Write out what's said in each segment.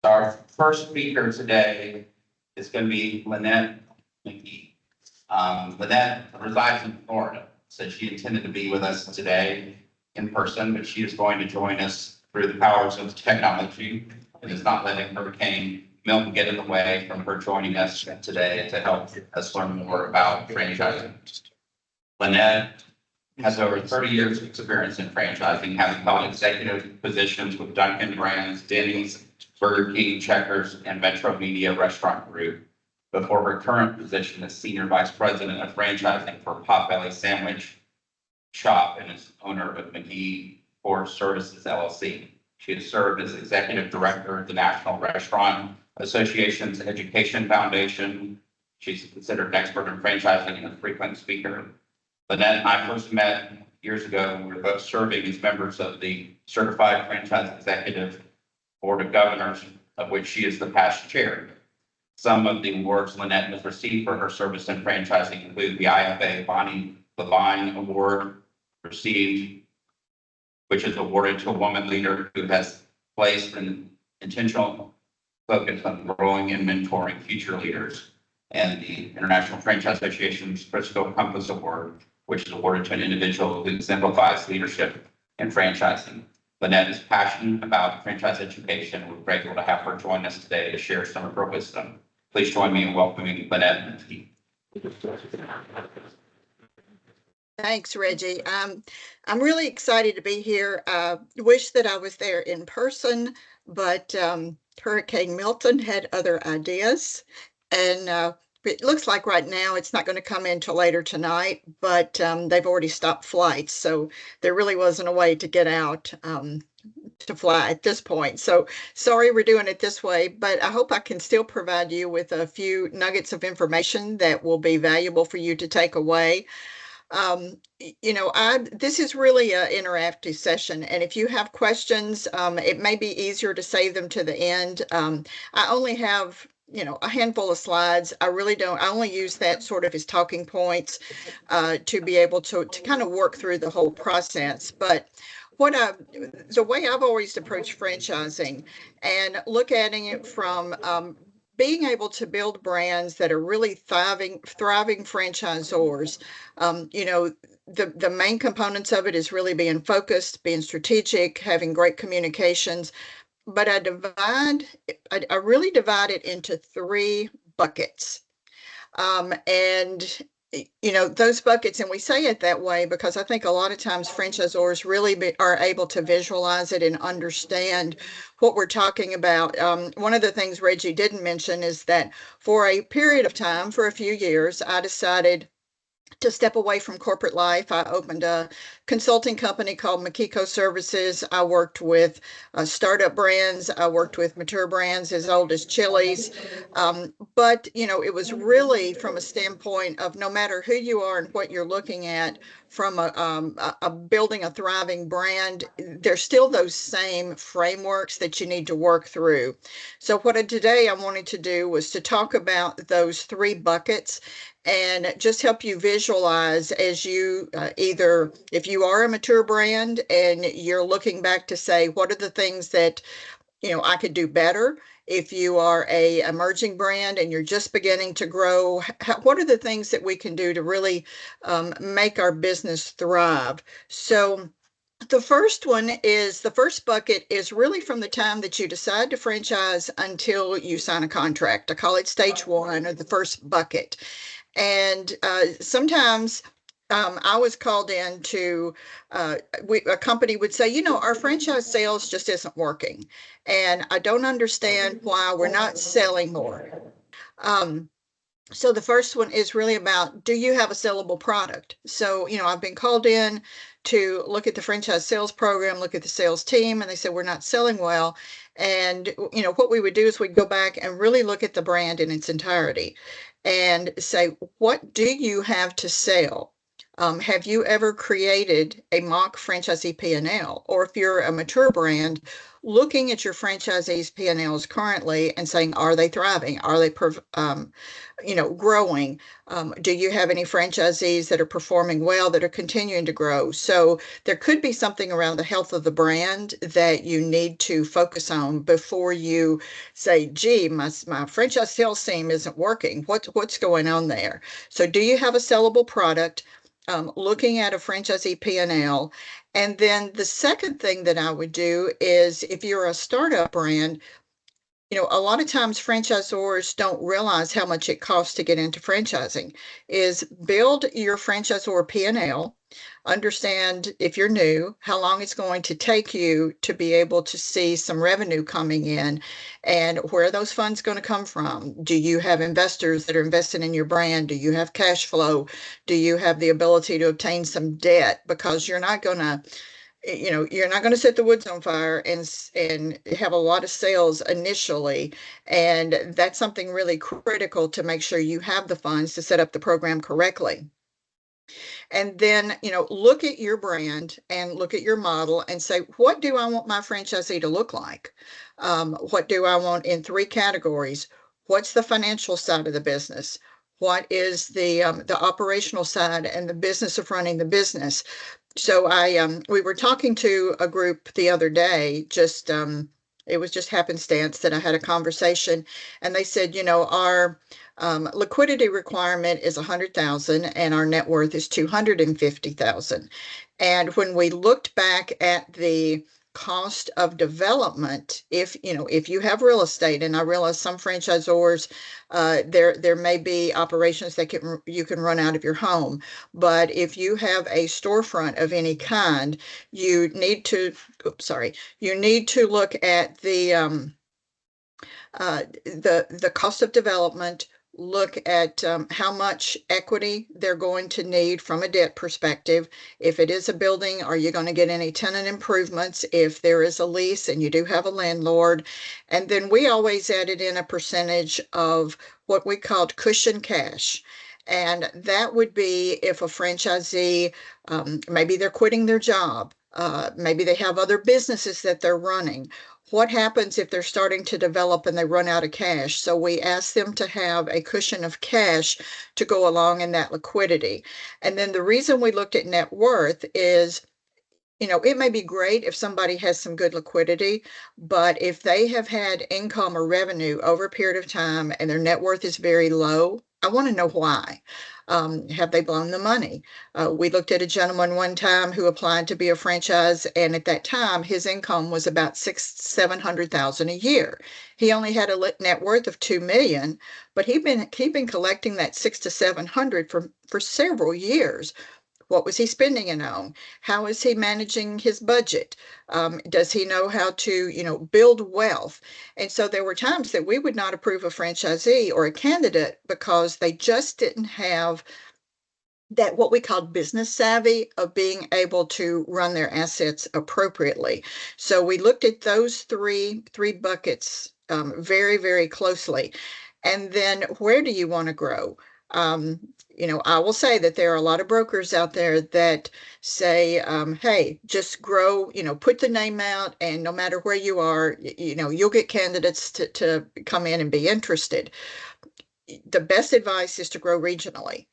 Our first speaker today is going to be Lynette McKee. Lynette resides in Florida, so she intended to be with us today in person, but she is going to join us through the powers of technology and is not letting Hurricane Milton get in the way from her joining us today to help us learn more about franchising. Lynette has over 30 years of experience in franchising, having held executive positions with Dunkin' Brands, Denny's, Burger King, Checkers, and Metro Media Restaurant Group, before her current position as Senior Vice President of Franchising for Potbelly Sandwich Shop and is owner of McKee Services LLC. She has served as Executive Director of the National Restaurant Association's Education Foundation. She's considered an expert in franchising and a frequent speaker. Lynette and I first met years ago. We were both serving as members of the Certified Franchise Executive Board of Governors, of which she is the past chair. Some of the awards Lynette has received for her service in franchising include the IFA Bonnie Levine Award received, which is awarded to a woman leader who has placed an intentional focus on growing and mentoring future leaders, and the International Franchise Association's Crystal Compass Award, which is awarded to an individual who exemplifies leadership in franchising. Lynette is passionate about franchise education. We're grateful to have her join us today to share some of her wisdom. Please join me in welcoming Lynette McKee. Thanks, Reggie. I'm really excited to be here. Wish that I was there in person, but Hurricane Milton had other ideas, and it looks like right now it's not going to come in till later tonight, but they've already stopped flights, so there really wasn't a way to get out to fly at this point. So sorry we're doing it this way, but I hope I can still provide you with a few nuggets of information that will be valuable for you to take away. This is really an interactive session, and if you have questions, it may be easier to save them to the end. I only have a handful of slides. I only use that sort of as talking points to be able to kind of work through the whole process. But the way I've always approached franchising and look at it from being able to build brands that are really thriving franchisors. The main components of it is really being focused, being strategic, having great communications. But I really divide it into three buckets. Those buckets, and we say it that way because I think a lot of times franchisors really are able to visualize it and understand what we're talking about. One of the things Reggie didn't mention is that for a period of time, for a few years, I decided to step away from corporate life. I opened a consulting company called McKee Services. I worked with startup brands. I worked with mature brands as old as Chili's. But it was really from a standpoint of no matter who you are and what you're looking at from a building a thriving brand, there's still those same frameworks that you need to work through. So today I wanted to do was to talk about those three buckets and just help you visualize as you either, if you are a mature brand and you're looking back to say, what are the things that, I could do better? If you are a emerging brand and you're just beginning to grow, what are the things that we can do to really make our business thrive? So the first bucket is really from the time that you decide to franchise until you sign a contract. I call it stage one, or the first bucket. And sometimes I was called in to, a company would say, our franchise sales just isn't working. And I don't understand why we're not selling more. So the first one is really about, do you have a sellable product? So, I've been called in to look at the franchise sales program, look at the sales team, and they said, we're not selling well. And, what we would do is we'd go back and really look at the brand in its entirety and say, what do you have to sell? Have you ever created a mock franchisee P&L? Or if you're a mature brand, looking at your franchisees P&Ls currently and saying, are they thriving? Are they, growing? Do you have any franchisees that are performing well, that are continuing to grow? So there could be something around the health of the brand that you need to focus on before you say, gee, my franchise sales team isn't working. What's going on there? So do you have a sellable product? Looking at a franchisee P&L. And then the second thing that I would do is if you're a startup brand, a lot of times franchisors don't realize how much it costs to get into franchising, is build your franchisor P&L, understand if you're new, how long it's going to take you to be able to see some revenue coming in and where are those funds going to come from? Do you have investors that are invested in your brand? Do you have cash flow? Do you have the ability to obtain some debt? Because you're not going to set the woods on fire and have a lot of sales initially, and that's something really critical to make sure you have the funds to set up the program correctly. And then, look at your brand and look at your model and say, what do I want my franchisee to look like? What do I want in three categories? What's the financial side of the business? What is the operational side and the business of running the business? So we were talking to a group the other day, it was just happenstance that I had a conversation, and they said, our liquidity requirement is 100,000 and our net worth is 250,000. And when we looked back at the cost of development, if you have real estate, and I realize some franchisors, there may be operations that you can run out of your home, but if you have a storefront of any kind, you need to, you need to look at the cost of development, look at how much equity they're going to need from a debt perspective. If it is a building, are you going to get any tenant improvements? If there is a lease and you do have a landlord. And then we always added in a percentage of what we called cushion cash. And that would be if a franchisee, maybe they're quitting their job, maybe they have other businesses that they're running. What happens if they're starting to develop and they run out of cash? So we ask them to have a cushion of cash to go along in that liquidity. And then the reason we looked at net worth is, it may be great if somebody has some good liquidity, but if they have had income or revenue over a period of time and their net worth is very low, I want to know why. Have they blown the money? We looked at a gentleman one time who applied to be a franchise, and at that time, his income was about 700,000 a year. He only had a net worth of 2 million, but he'd been collecting that 600 to 700 for several years. What was he spending it on? How is he managing his budget? Does he know how to, build wealth? And so there were times that we would not approve a franchisee or a candidate because they just didn't have that what we called business savvy of being able to run their assets appropriately. So we looked at those three buckets very, very closely. And then where do you want to grow? I will say that there are a lot of brokers out there that say, hey, just grow, put the name out, and no matter where you are, you'll get candidates to come in and be interested. The best advice is to grow regionally.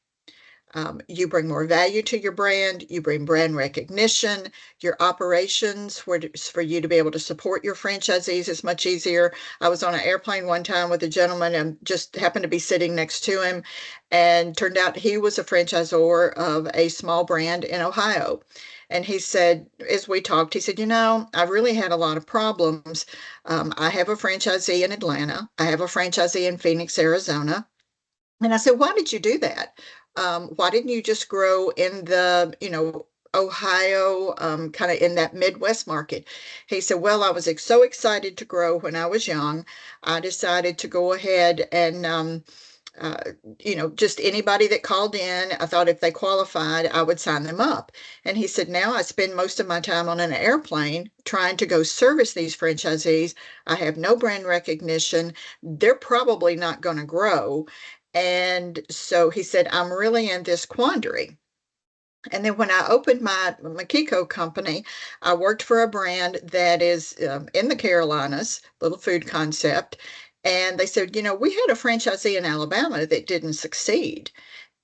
You bring more value to your brand, you bring brand recognition, your operations for you to be able to support your franchisees is much easier. I was on an airplane one time with a gentleman and just happened to be sitting next to him, and turned out he was a franchisor of a small brand in Ohio. And he said, as we talked, he said, I've really had a lot of problems. I have a franchisee in Atlanta. I have a franchisee in Phoenix, Arizona. And I said, why did you do that? Why didn't you just grow in the, Ohio, kind of in that Midwest market? He said, well, I was so excited to grow when I was young. I decided to go ahead and, uh, just anybody that called in, I thought if they qualified, I would sign them up. And he said, now I spend most of my time on an airplane trying to go service these franchisees. I have no brand recognition. They're probably not going to grow. And so he said, I'm really in this quandary. And then when I opened my McKee company, I worked for a brand that is in the Carolinas, little food concept. And they said, we had a franchisee in Alabama that didn't succeed.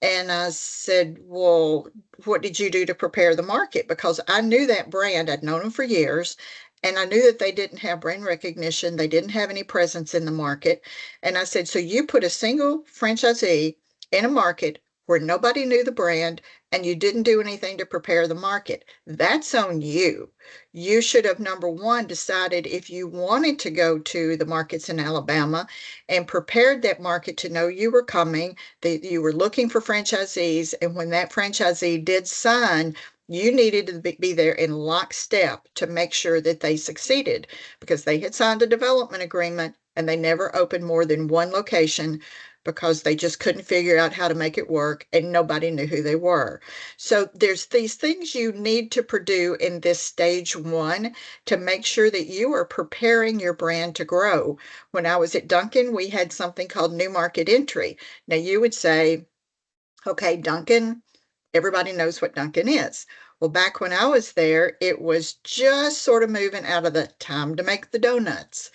And I said, well, what did you do to prepare the market? Because I knew that brand, I'd known them for years, and I knew that they didn't have brand recognition. They didn't have any presence in the market. And I said, so you put a single franchisee in a market where nobody knew the brand and you didn't do anything to prepare the market. That's on you. You should have, number one, decided if you wanted to go to the markets in Alabama and prepared that market to know you were coming, that you were looking for franchisees, and when that franchisee did sign, you needed to be there in lockstep to make sure that they succeeded because they had signed a development agreement and they never opened more than one location because they just couldn't figure out how to make it work and nobody knew who they were. So there's these things you need to do in this stage one to make sure that you are preparing your brand to grow. When I was at Dunkin', we had something called new market entry. Now you would say, okay, Dunkin', everybody knows what Dunkin' is. Well, back when I was there, it was just sort of moving out of the time to make the donuts,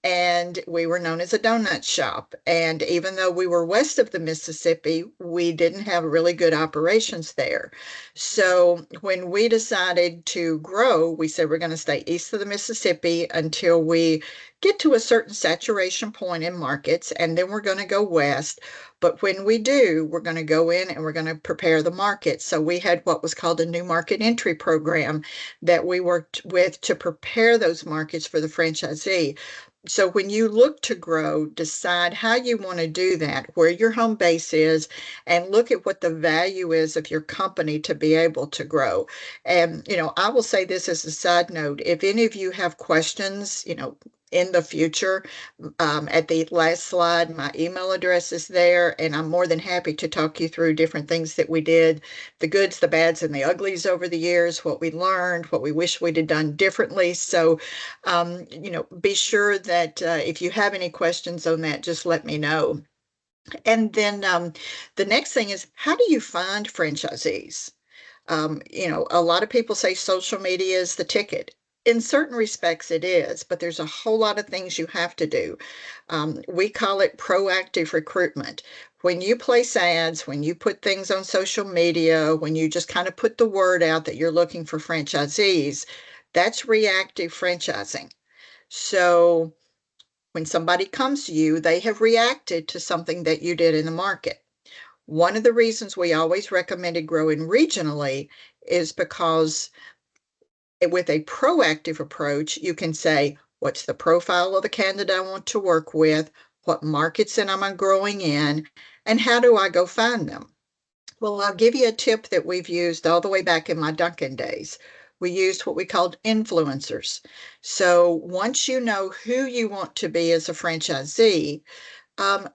and we were known as a donut shop. And even though we were west of the Mississippi, we didn't have really good operations there. So when we decided to grow, we said we're going to stay east of the Mississippi until we get to a certain saturation point in markets, and then we're going to go west. But when we do, we're going to go in and we're going to prepare the market. So we had what was called a new market entry program that we worked with to prepare those markets for the franchisee. So when you look to grow, decide how you want to do that, where your home base is, and look at what the value is of your company to be able to grow. And, I will say this as a side note, if any of you have questions, in the future, at the last slide, my email address is there, and I'm more than happy to talk you through different things that we did, the goods, the bads, and the uglies over the years, what we learned, what we wish we'd have done differently. So, be sure that if you have any questions on that, just let me know. And then the next thing is, how do you find franchisees? A lot of people say social media is the ticket. In certain respects, it is, but there's a whole lot of things you have to do. We call it proactive recruitment. When you place ads, when you put things on social media, when you just kind of put the word out that you're looking for franchisees, that's reactive franchising. So when somebody comes to you, they have reacted to something that you did in the market. One of the reasons we always recommended growing regionally is because with a proactive approach, you can say, what's the profile of the candidate I want to work with? What markets am I growing in? And how do I go find them? Well, I'll give you a tip that we've used all the way back in my Dunkin' days. We used what we called influencers. So once you know who you want to be as a franchisee, um,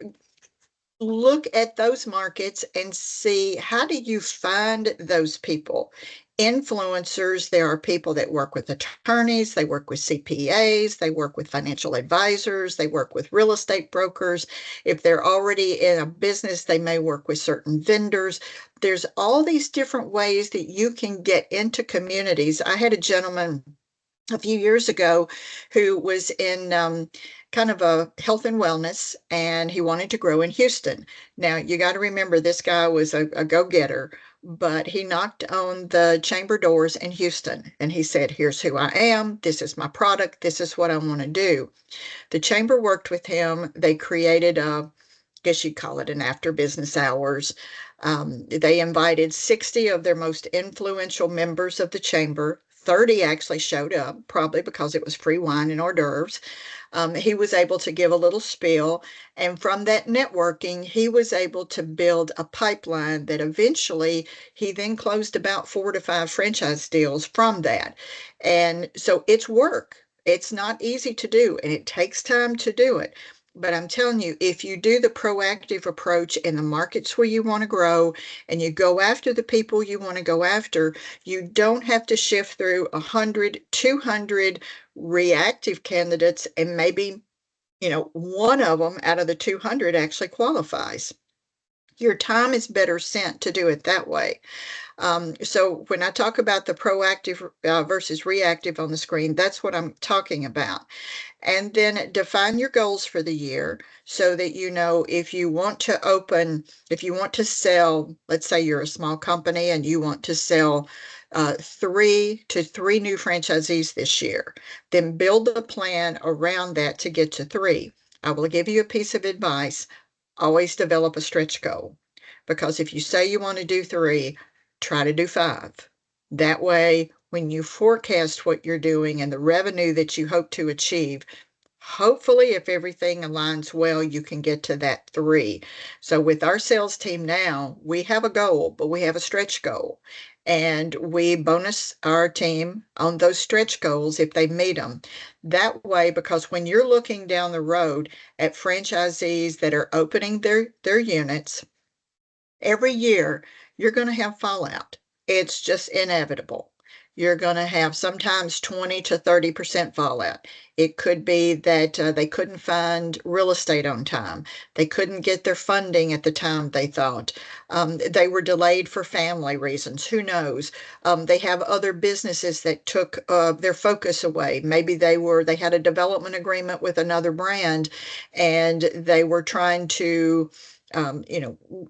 look at those markets and see how do you find those people. Influencers, there are people that work with attorneys, they work with CPAs, they work with financial advisors, they work with real estate brokers. If they're already in a business, they may work with certain vendors. There's all these different ways that you can get into communities. I had a gentleman a few years ago who was in kind of a health and wellness, and he wanted to grow in Houston. Now, you got to remember, this guy was a go-getter, but he knocked on the chamber doors in Houston and he said, here's who I am. This is my product. This is what I want to do. The chamber worked with him. They created I guess you'd call it an after business hours. They invited 60 of their most influential members of the chamber. 30 actually showed up, probably because it was free wine and hors d'oeuvres. He was able to give a little spiel, and from that networking, he was able to build a pipeline that eventually he then closed about 4 to 5 franchise deals from that. And so it's work. It's not easy to do, and it takes time to do it. But I'm telling you, if you do the proactive approach in the markets where you want to grow and you go after the people you want to go after, you don't have to shift through 100, 200 reactive candidates, and maybe, one of them out of the 200 actually qualifies. Your time is better spent to do it that way. So when I talk about the proactive versus reactive on the screen, that's what I'm talking about. And then define your goals for the year so that you know if you want to open, if you want to sell, let's say you're a small company and you want to sell 3 new franchisees this year, then build a plan around that to get to 3. I will give you a piece of advice. Always develop a stretch goal, because if you say you want to do 3, try to do 5. That way, when you forecast what you're doing and the revenue that you hope to achieve, hopefully, if everything aligns well, you can get to that 3. So with our sales team now, we have a goal, but we have a stretch goal. And we bonus our team on those stretch goals if they meet them. That way, because when you're looking down the road at franchisees that are opening their units, every year you're going to have fallout. It's just inevitable. You're going to have sometimes 20 to 30% fallout. It could be that they couldn't find real estate on time. They couldn't get their funding at the time they thought. They were delayed for family reasons. Who knows? They have other businesses that took their focus away. Maybe they had a development agreement with another brand, and they were trying to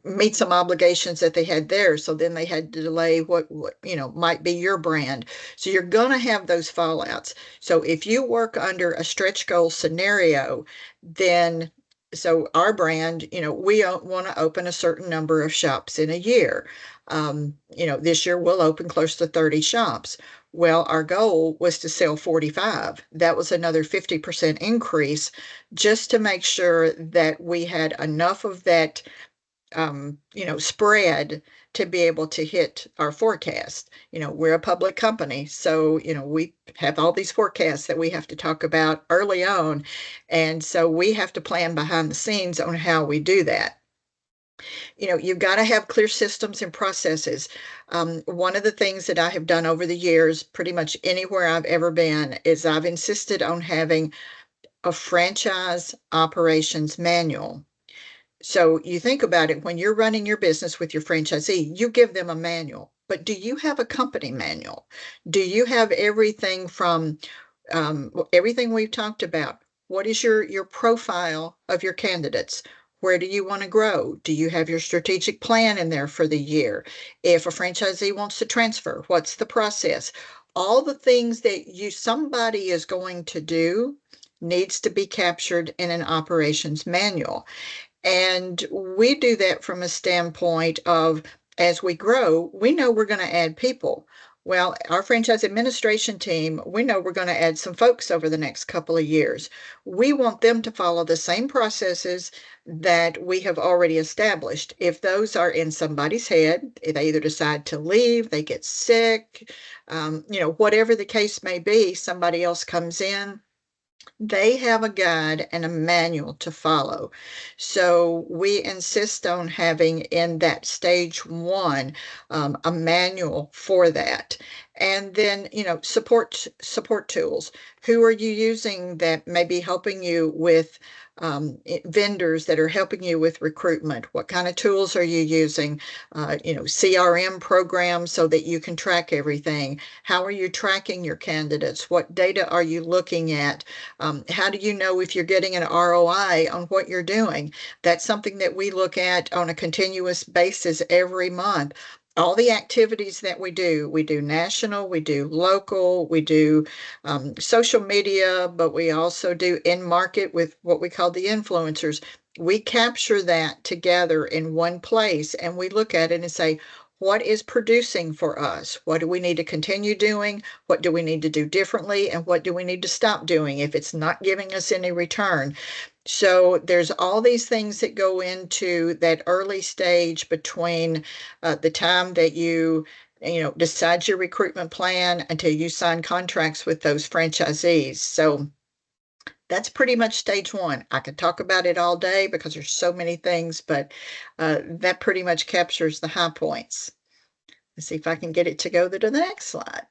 meet some obligations that they had there. So then they had to delay what might be your brand. So you're going to have those fallouts. So if you work under a stretch goal scenario, then so our brand, we want to open a certain number of shops in a year. This year we'll open close to 30 shops. Well, our goal was to sell 45. That was another 50% increase, just to make sure that we had enough of that spread to be able to hit our forecast. We're a public company, so, we have all these forecasts that we have to talk about early on. And so we have to plan behind the scenes on how we do that. You've got to have clear systems and processes. One of the things that I have done over the years, pretty much anywhere I've ever been, is I've insisted on having a franchise operations manual. So you think about it, when you're running your business with your franchisee, you give them a manual. But do you have a company manual? Do you have everything from everything we've talked about? What is your profile of your candidates? Where do you want to grow? Do you have your strategic plan in there for the year? If a franchisee wants to transfer, what's the process? All the things that somebody is going to do needs to be captured in an operations manual. And we do that from a standpoint of, as we grow, we know we're going to add people. Well, our franchise administration team, we know we're going to add some folks over the next couple of years. We want them to follow the same processes that we have already established. If those are in somebody's head, if they either decide to leave, they get sick, whatever the case may be, somebody else comes in, they have a guide and a manual to follow. So we insist on having in that stage 1 a manual for that. And then, support tools. Who are you using that may be helping you with vendors that are helping you with recruitment? What kind of tools are you using? CRM programs so that you can track everything. How are you tracking your candidates? What data are you looking at? How do you know if you're getting an ROI on what you're doing? That's something that we look at on a continuous basis every month. All the activities that we do national, we do local, we do social media, but we also do in market with what we call the influencers. We capture that together in one place, and we look at it and say, what is producing for us? What do we need to continue doing? What do we need to do differently? And what do we need to stop doing if it's not giving us any return? So there's all these things that go into that early stage between the time that you decide your recruitment plan until you sign contracts with those franchisees. So that's pretty much stage 1. I could talk about it all day because there's so many things, but that pretty much captures the high points. Let's see if I can get it to go to the next slide.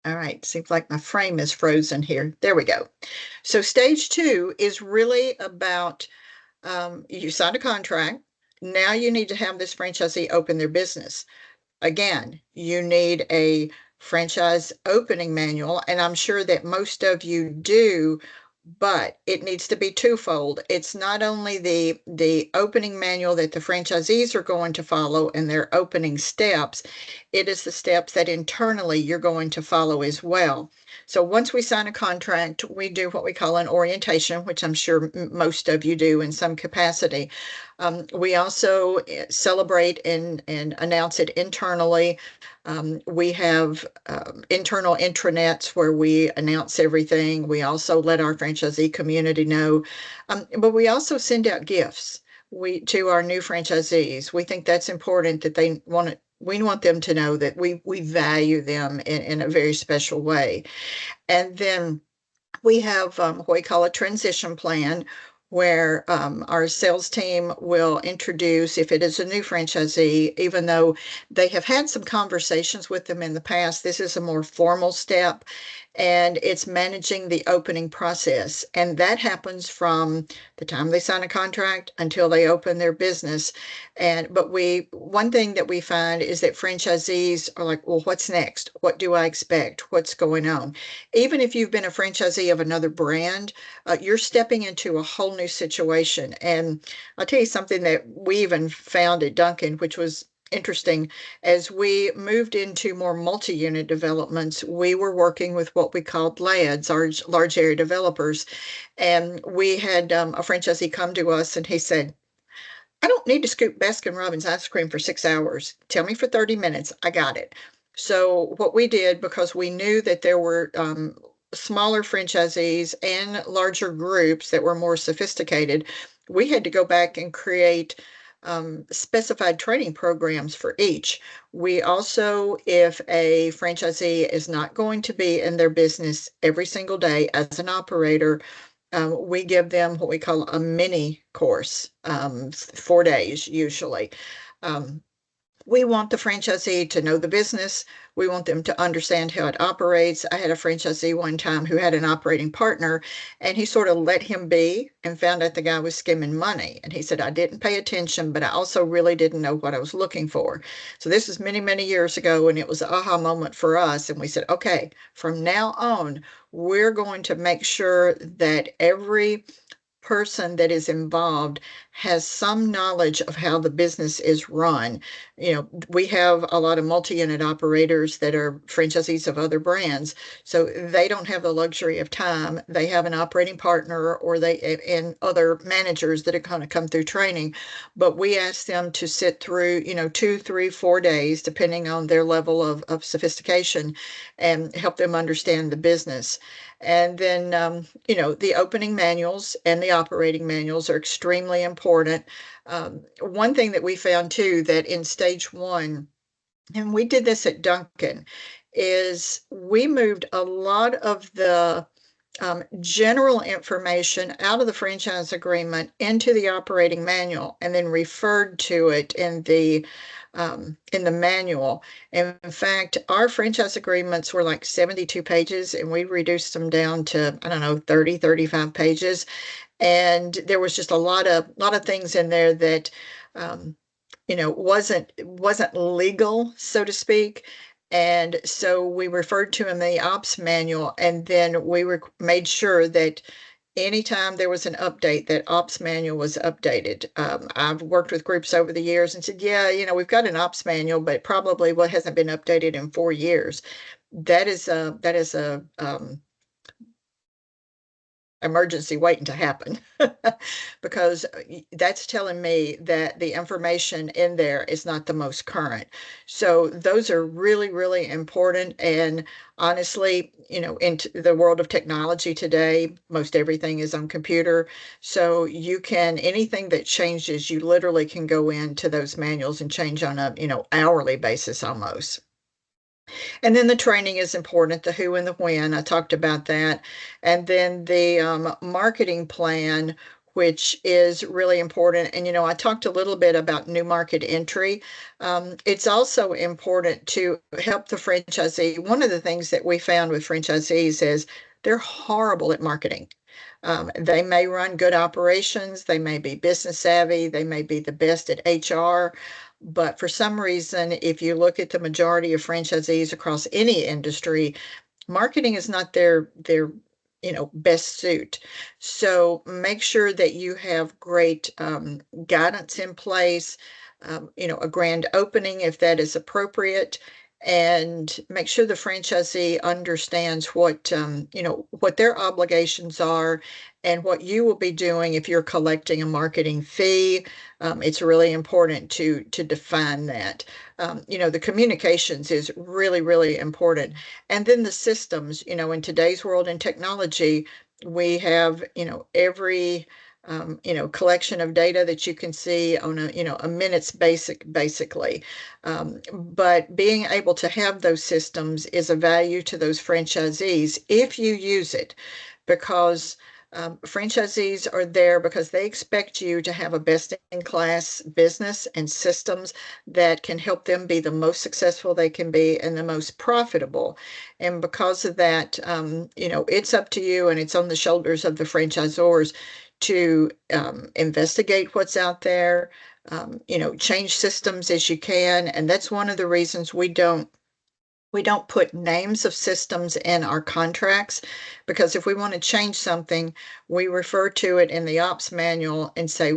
All right, seems like my frame is frozen here. There we go. So stage 2 is really about, you sign a contract. now you need to have this franchisee open their business. Again, you need a franchise opening manual, and I'm sure that most of you do, but it needs to be twofold. It's not only the opening manual that the franchisees are going to follow and their opening steps, it is the steps that internally you're going to follow as well. So once we sign a contract, we do what we call an orientation, which I'm sure most of you do in some capacity. We also celebrate and announce it internally. We have internal intranets where we announce everything. We also let our franchisee community know, but we also send out gifts to our new franchisees. We think that's important that we want them to know that we value them in a very special way. And then we have what we call a transition plan where our sales team will introduce, if it is a new franchisee, even though they have had some conversations with them in the past, this is a more formal step, and it's managing the opening process. And that happens from the time they sign a contract until they open their business. But one thing that we find is that franchisees are like, well, what's next? What do I expect? What's going on? Even if you've been a franchisee of another brand, you're stepping into a whole new situation. And I'll tell you something that we even found at Dunkin', which was interesting. As we moved into more multi-unit developments, we were working with what we called LADs, our large area developers. And we had a franchisee come to us and he said, I don't need to scoop Baskin Robbins ice cream for 6 hours. Tell me for 30 minutes. I got it. So what we did, because we knew that there were smaller franchisees and larger groups that were more sophisticated, we had to go back and create specified training programs for each. We also, if a franchisee is not going to be in their business every single day as an operator, we give them what we call a mini course, 4 days usually. Um, we want the franchisee to know the business. We want them to understand how it operates. I had a franchisee one time who had an operating partner, and he sort of let him be and found out the guy was skimming money. And he said, I didn't pay attention, but I also really didn't know what I was looking for. So this was many, many years ago, and it was an aha moment for us. And we said, okay, from now on, we're going to make sure that every person that is involved has some knowledge of how the business is run. We have a lot of multi-unit operators that are franchisees of other brands, so they don't have the luxury of time. They have an operating partner or and other managers that are going to come through training, but we ask them to sit through, 2, 3, 4 days, depending on their level of sophistication, and help them understand the business. And then, the opening manuals and the operating manuals are extremely important. One thing that we found too, that in stage one, and we did this at Dunkin', is we moved a lot of the general information out of the franchise agreement into the operating manual and then referred to it in the manual. And in fact, our franchise agreements were like 72 pages, and we reduced them down to, I don't know, 30, 35 pages. And there was just a lot of things in there that wasn't legal, so to speak. And so we referred to in the ops manual, and then we made sure that anytime there was an update, that ops manual was updated. I've worked with groups over the years and said, yeah, we've got an ops manual, but probably what hasn't been updated in 4 years. That is a emergency waiting to happen because that's telling me that the information in there is not the most current. So those are really, really important. And honestly, in the world of technology today, most everything is on computer. So anything that changes, you literally can go into those manuals and change on a, hourly basis almost. And then the training is important, the who and the when. I talked about that. And then the marketing plan, which is really important. And, I talked a little bit about new market entry. It's also important to help the franchisee. One of the things that we found with franchisees is they're horrible at marketing. They may run good operations, they may be business savvy, they may be the best at HR, but for some reason, if you look at the majority of franchisees across any industry, marketing is not their best suit. So make sure that you have great guidance in place, a grand opening if that is appropriate, and make sure the franchisee understands what their obligations are and what you will be doing if you're collecting a marketing fee. It's really important to define that. The communications is really, really important. And then the systems, in today's world and technology, we have, every collection of data that you can see on a minute's basically. But being able to have those systems is a value to those franchisees if you use it, because franchisees are there because they expect you to have a best-in-class business and systems that can help them be the most successful they can be and the most profitable. And because of that, it's up to you and it's on the shoulders of the franchisors to investigate what's out there, change systems as you can. And that's one of the reasons we don't put names of systems in our contracts, because if we want to change something, we refer to it in the ops manual and say,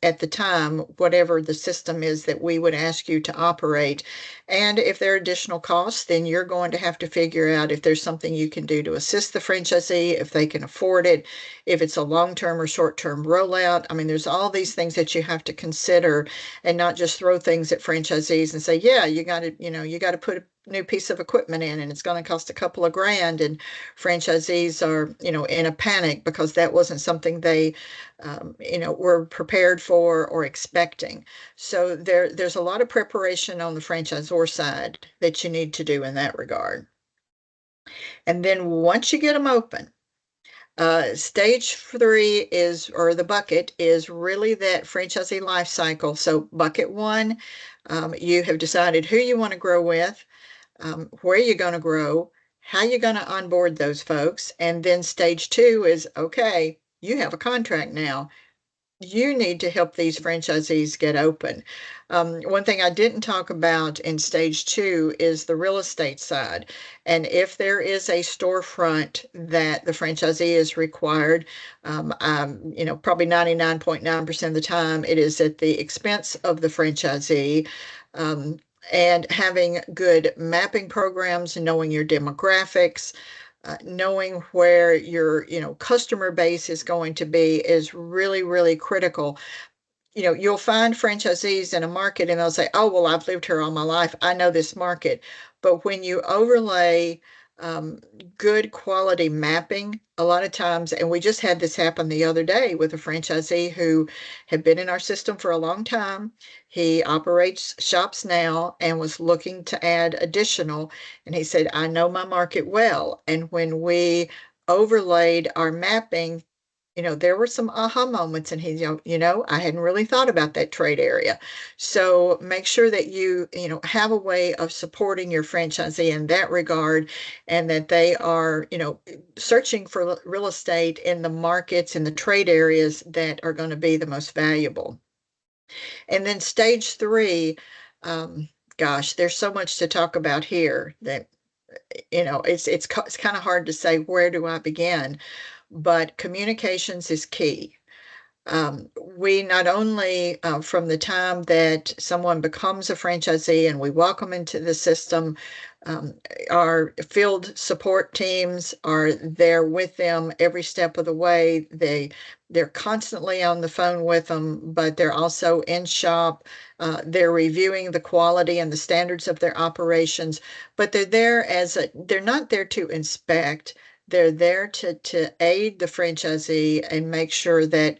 at the time, whatever the system is that we would ask you to operate. And if there are additional costs, then you're going to have to figure out if there's something you can do to assist the franchisee, if they can afford it, if it's a long-term or short-term rollout. I mean, there's all these things that you have to consider and not just throw things at franchisees and say, yeah, you got to put a new piece of equipment in and it's going to cost a couple of grand, and franchisees are in a panic because that wasn't something they were prepared for or expecting. So there's a lot of preparation on the franchisor side that you need to do in that regard. And then once you get them open, stage 3 is, or the bucket is really that franchisee life cycle. So bucket 1, you have decided who you want to grow with, where you're going to grow, how you're going to onboard those folks. And then stage 2 is, okay, you have a contract now. You need to help these franchisees get open. One thing I didn't talk about in stage 2 is the real estate side. And if there is a storefront that the franchisee is required, probably 99.9% of the time, it is at the expense of the franchisee. And having good mapping programs, knowing your demographics, knowing where your customer base is going to be is really, really critical. You'll find franchisees in a market and they'll say, oh, well, I've lived here all my life, I know this market. But when you overlay good quality mapping, a lot of times, and we just had this happen the other day with a franchisee who had been in our system for a long time. He operates shops now and was looking to add additional. And he said, I know my market well. And when we overlaid our mapping, there were some aha moments, and he, I hadn't really thought about that trade area. So make sure that you have a way of supporting your franchisee in that regard, and that they are, searching for real estate in the markets, in the trade areas that are going to be the most valuable. And then stage 3, gosh, there's so much to talk about here that, it's kind of hard to say, where do I begin? But communications is key. We not only, from the time that someone becomes a franchisee and we welcome into the system, our field support teams are there with them every step of the way. They're constantly on the phone with them, but they're also in shop. They're reviewing the quality and the standards of their operations, but they're not there to inspect. They're there to aid the franchisee and make sure that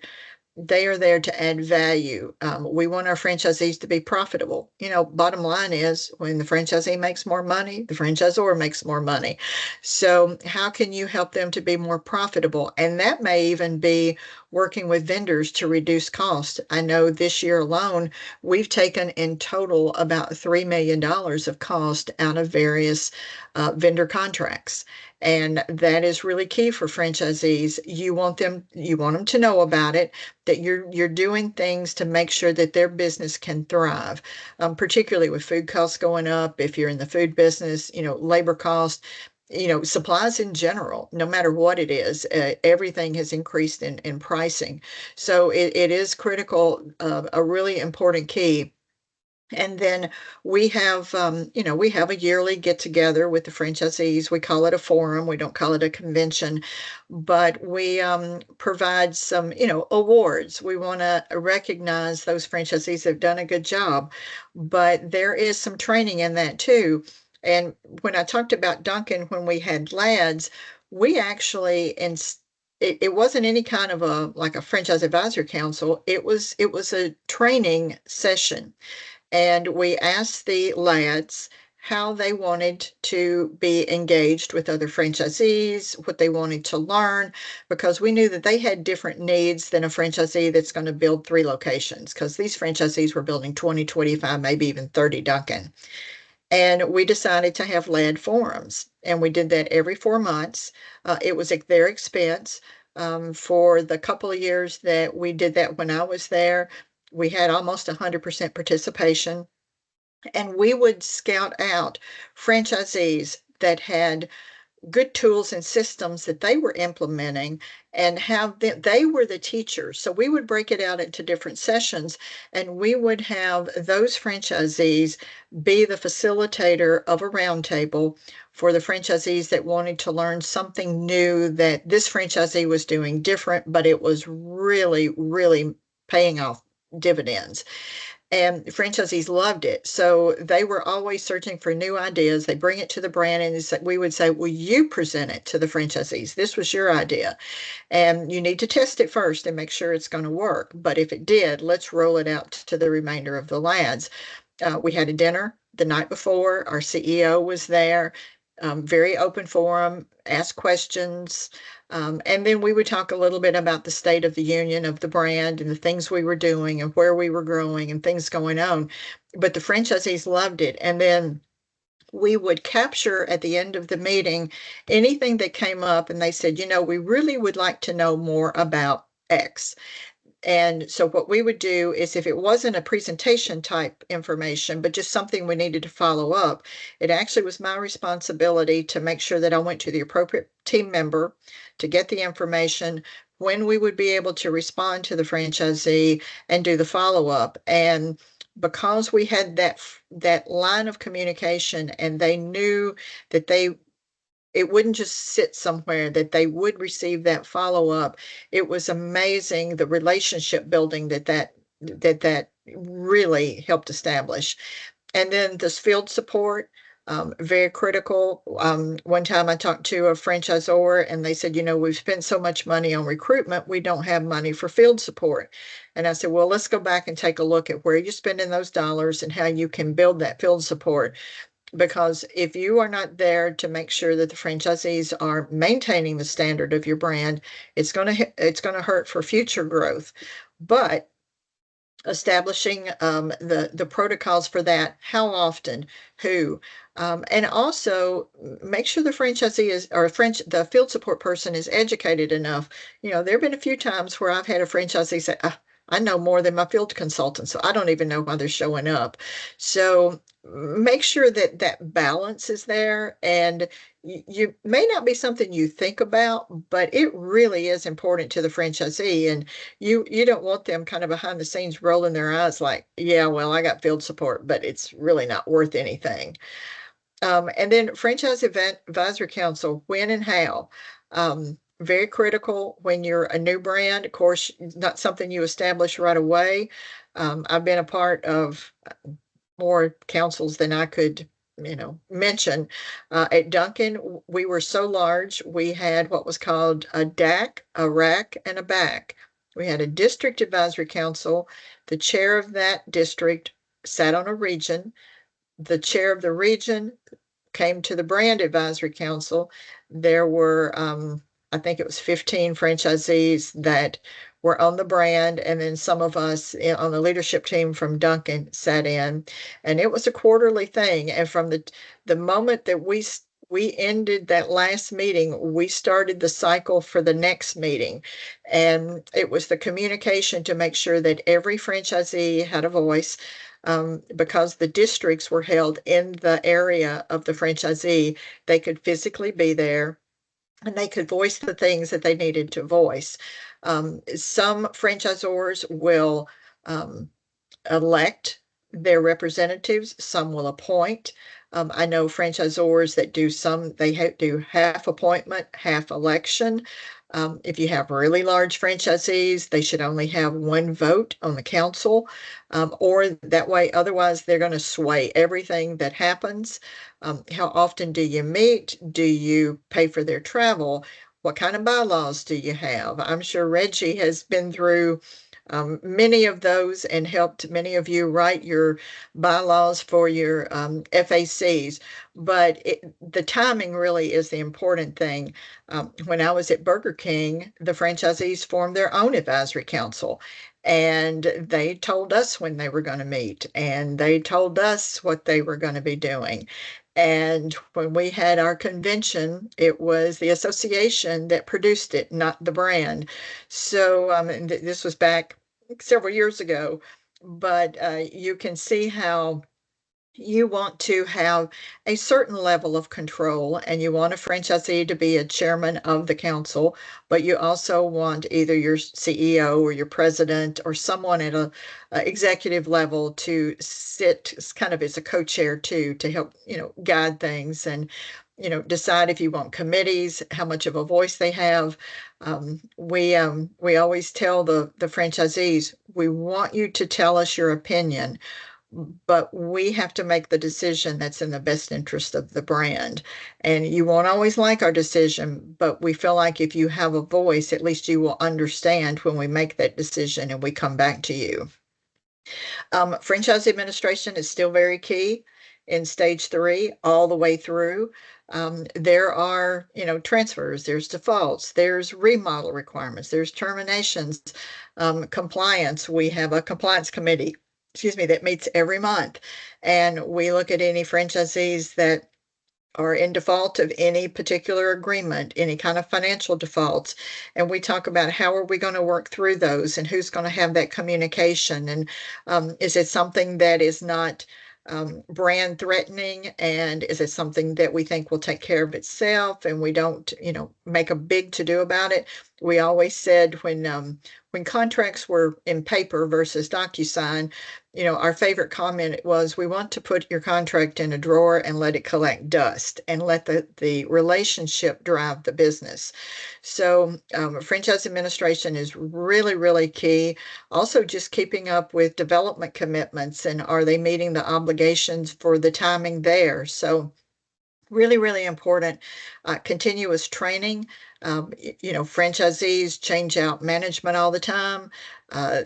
they are there to add value. We want our franchisees to be profitable. Bottom line is, when the franchisee makes more money, the franchisor makes more money. So how can you help them to be more profitable? And that may even be working with vendors to reduce cost. I know this year alone, we've taken in total about $3 million of cost out of various vendor contracts. And that is really key for franchisees. You want them to know about it, that you're doing things to make sure that their business can thrive, particularly with food costs going up. If you're in the food business, labor costs, supplies in general, no matter what it is, everything has increased in pricing. So it is critical, a really important key. And then we have a yearly get together with the franchisees. We call it a forum. We don't call it a convention, but we provide some, awards. We want to recognize those franchisees that have done a good job, but there is some training in that too. And when I talked about Duncan, when we had lads, we actually, and it wasn't any kind of like a franchise advisory council. It was a training session, and we asked the lads how they wanted to be engaged with other franchisees, what they wanted to learn, because we knew that they had different needs than a franchisee that's going to build 3 locations, because these franchisees were building 20, 25, maybe even 30 Dunkin'. And we decided to have lad forums, and we did that every 4 months. It was at their expense. For the couple of years that we did that when I was there, we had almost 100% participation, and we would scout out franchisees that had good tools and systems that they were implementing, and have them, they were the teachers. So we would break it out into different sessions, and we would have those franchisees be the facilitator of a roundtable for the franchisees that wanted to learn something new that this franchisee was doing different, but it was really, really paying off dividends. And franchisees loved it. So they were always searching for new ideas. They bring it to the brand, and we would say, well, you present it to the franchisees. This was your idea. And you need to test it first and make sure it's going to work. But if it did, let's roll it out to the remainder of the lads. We had a dinner the night before. Our CEO was there. Very open forum, ask questions. And then we would talk a little bit about the state of the union of the brand and the things we were doing and where we were growing and things going on. But the franchisees loved it. And then we would capture at the end of the meeting anything that came up, and they said, we really would like to know more about X. And so what we would do is, if it wasn't a presentation type information, but just something we needed to follow up, it actually was my responsibility to make sure that I went to the appropriate team member to get the information, when we would be able to respond to the franchisee and do the follow up. And because we had that line of communication, and they knew that it wouldn't just sit somewhere, that they would receive that follow up. It was amazing, the relationship building that really helped establish. And then this field support, very critical. One time I talked to a franchisor, and they said, we've spent so much money on recruitment, we don't have money for field support. And I said, well, let's go back and take a look at where you're spending those dollars and how you can build that field support. Because if you are not there to make sure that the franchisees are maintaining the standard of your brand, it's going to hurt for future growth. But establishing the protocols for that, how often, who, and also make sure the franchisee is, or the field support person is educated enough. There have been a few times where I've had a franchisee say, I know more than my field consultant, so I don't even know why they're showing up. So make sure that balance is there, and you may not be something you think about, but it really is important to the franchisee. And you don't want them kind of behind the scenes rolling their eyes like, yeah, well, I got field support, but it's really not worth anything. And then franchise event advisory council, when and how. Very critical when you're a new brand. Of course, not something you establish right away. I've been a part of more councils than I could, mention. At Dunkin', we were so large, we had what was called a DAC, a rack, and a back. We had a district advisory council. The chair of that district sat on a region. The chair of the region came to the brand advisory council. There were, I think it was 15 franchisees that were on the brand, and then some of us on the leadership team from Dunkin' sat in, and it was a quarterly thing. And from the moment that we ended that last meeting, we started the cycle for the next meeting. And it was the communication to make sure that every franchisee had a voice. Because the districts were held in the area of the franchisee, they could physically be there and they could voice the things that they needed to voice. Some franchisors will elect their representatives, some will appoint. I know franchisors that do some, they do half appointment, half election. If you have really large franchisees, they should only have one vote on the council, or that way, otherwise, they're going to sway everything that happens. How often do you meet? Do you pay for their travel? What kind of bylaws do you have? I'm sure Reggie has been through many of those and helped many of you write your bylaws for your FACs. But the timing really is the important thing. When I was at Burger King, the franchisees formed their own advisory council. And they told us when they were going to meet, and they told us what they were going to be doing. And when we had our convention, it was the association that produced it, not the brand. So this was back several years ago, but you can see how you want to have a certain level of control and you want a franchisee to be a chairman of the council, but you also want either your CEO or your president or someone at a executive level to sit kind of as a co-chair too, to help, guide things and, decide if you want committees, how much of a voice they have. We always tell the franchisees, we want you to tell us your opinion, but we have to make the decision that's in the best interest of the brand. And you won't always like our decision, but we feel like if you have a voice, at least you will understand when we make that decision and we come back to you. Franchise administration is still very key in stage 3 all the way through. There are, transfers, there's defaults, there's remodel requirements, there's terminations, compliance. We have a compliance committee, that meets every month. And we look at any franchisees that are in default of any particular agreement, any kind of financial defaults. And we talk about how are we going to work through those and who's going to have that communication. And is it something that is not brand threatening? And is it something that we think will take care of itself and we don't, make a big to do about it? We always said when contracts were in paper versus DocuSign, our favorite comment was, we want to put your contract in a drawer and let it collect dust and let the relationship drive the business. So franchise administration is really, really key. Also, just keeping up with development commitments and are they meeting the obligations for the timing there? So really, really important. Continuous training. Franchisees change out management all the time,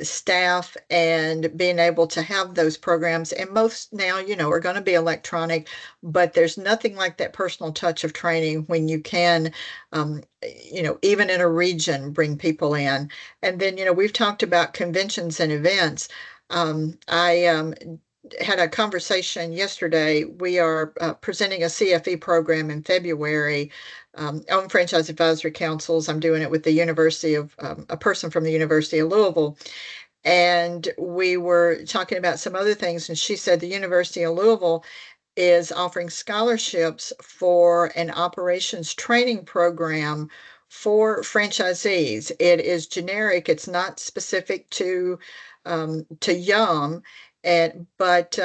staff, and being able to have those programs. And most now, are going to be electronic, but there's nothing like that personal touch of training when you can, even in a region, bring people in. And then, we've talked about conventions and events. I had a conversation yesterday. We are presenting a CFE program in February on franchise advisory councils. I'm doing it with the University of a person from the University of Louisville. And we were talking about some other things. And she said the University of Louisville is offering scholarships for an operations training program for franchisees. It is generic. It's not specific to Yum. But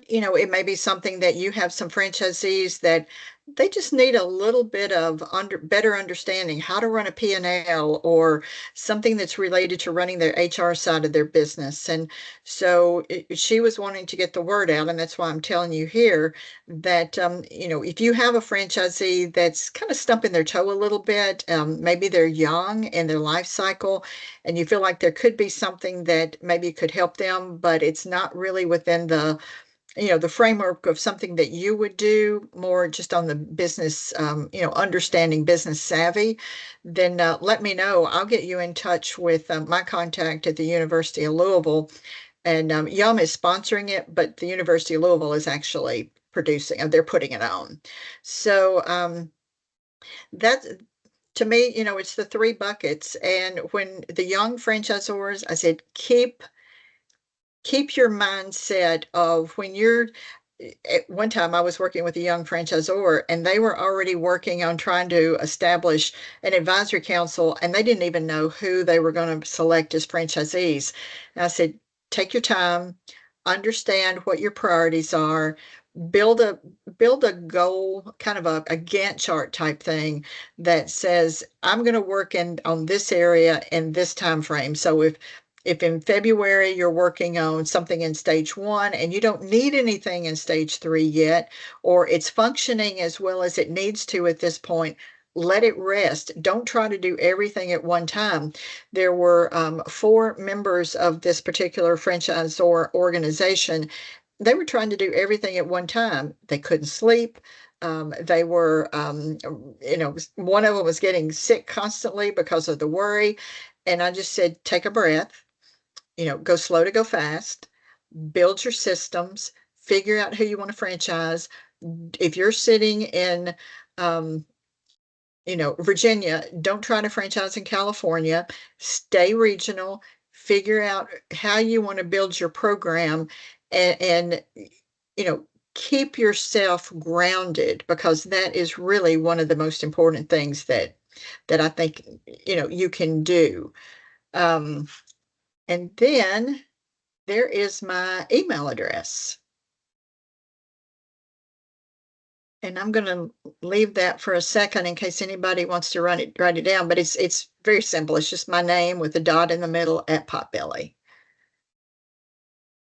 it may be something that you have some franchisees that they just need a little bit of better understanding how to run a P&L or something that's related to running their HR side of their business. And so she was wanting to get the word out, and that's why I'm telling you here that if you have a franchisee that's kind of stumping their toe a little bit, maybe they're young in their life cycle, and you feel like there could be something that maybe could help them, but it's not really within the framework of something that you would do, more just on the business, understanding business savvy, then let me know. I'll get you in touch with my contact at the University of Louisville. And Yum is sponsoring it, but the University of Louisville is actually producing, they're putting it on. So, that's to me, it's the three buckets. And when the young franchisors, I said, keep your mindset of when you're at one time I was working with a young franchisor and they were already working on trying to establish an advisory council and they didn't even know who they were going to select as franchisees. And I said, take your time, understand what your priorities are, build a goal, kind of a Gantt chart type thing that says, I'm going to work on this area in this time frame. So if in February you're working on something in stage 1 and you don't need anything in stage 3 yet, or it's functioning as well as it needs to at this point, let it rest. Don't try to do everything at one time. There were 4 members of this particular franchisor organization. They were trying to do everything at one time. They couldn't sleep. They were, one of them was getting sick constantly because of the worry. And I just said, take a breath, go slow to go fast, build your systems, figure out who you want to franchise. If you're sitting in, Virginia, don't try to franchise in California, stay regional, figure out how you want to build your program and keep yourself grounded because that is really one of the most important things that I think, you can do. And then there is my email address. And I'm going to leave that for a second in case anybody wants to write it down, but it's very simple. It's just my name with a dot in the middle @Potbelly.